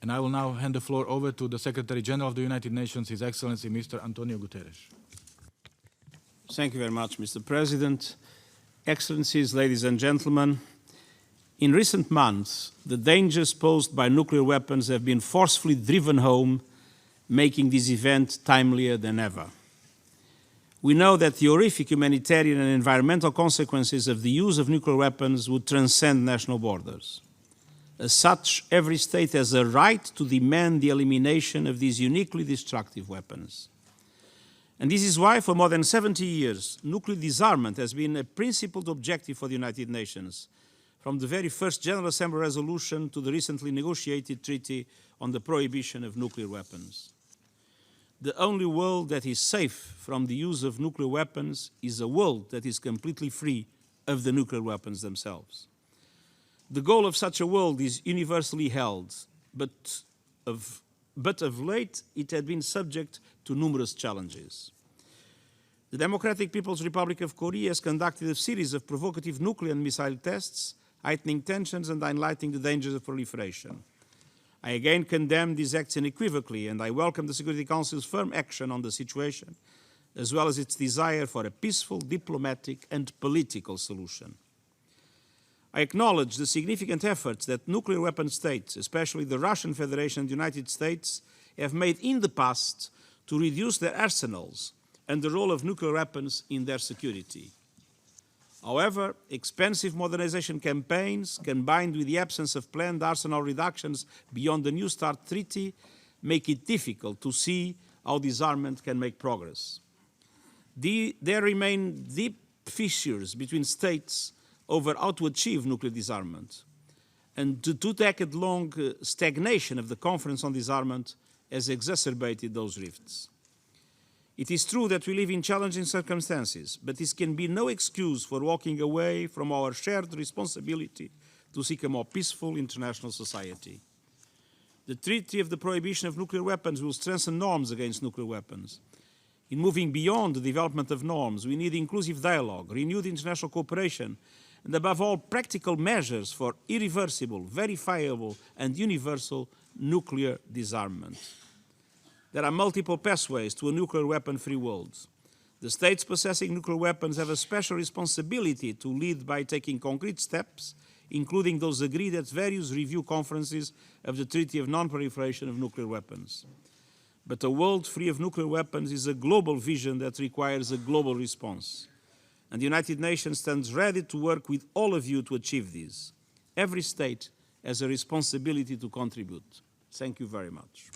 And I will now hand the floor over to the Secretary General of the United Nations, His Excellency Mr. António Guterres. Thank you very much, Mr. President. Excellencies, ladies and gentlemen, in recent months, the dangers posed by nuclear weapons have been forcefully driven home, making this event timelier than ever. We know that the horrific humanitarian and environmental consequences of the use of nuclear weapons would transcend national borders. As such, every state has a right to demand the elimination of these uniquely destructive weapons. And this is why, for more than 70 years, nuclear disarmament has been a principled objective for the United Nations, from the very first General Assembly resolution to the recently negotiated treaty on the prohibition of nuclear weapons. The only world that is safe from the use of nuclear weapons is a world that is completely free of the nuclear weapons themselves. The goal of such a world is universally held, but of late it had been subject to numerous challenges. The Democratic People's Republic of Korea has conducted a series of provocative nuclear and missile tests, heightening tensions and highlighting the dangers of proliferation. I again condemn these acts unequivocally, and I welcome the Security Council's firm action on the situation, as well as its desire for a peaceful, diplomatic and political solution. I acknowledge the significant efforts that nuclear weapon states, especially the Russian Federation and the United States, have made in the past to reduce their arsenals and the role of nuclear weapons in their security. However, expensive modernization campaigns, combined with the absence of planned arsenal reductions beyond the New START Treaty, make it difficult to see how disarmament can make progress. There remain deep fissures between states over how to achieve nuclear disarmament, and the two-decade-long stagnation of the Conference on Disarmament has exacerbated those rifts. It is true that we live in challenging circumstances, but this can be no excuse for walking away from our shared responsibility to seek a more peaceful international society. The Treaty of the Prohibition of Nuclear Weapons will strengthen norms against nuclear weapons. In moving beyond the development of norms, we need inclusive dialogue, renewed international cooperation, and above all, practical measures for irreversible, verifiable, and universal nuclear disarmament. There are multiple pathways to a nuclear weapon-free world. The states possessing nuclear weapons have a special responsibility to lead by taking concrete steps, including those agreed at various review conferences of the Treaty of Non-Proliferation of Nuclear Weapons. But a world free of nuclear weapons is a global vision that requires a global response. And the United Nations stands ready to work with all of you to achieve this. Every state has a responsibility to contribute. Thank you very much.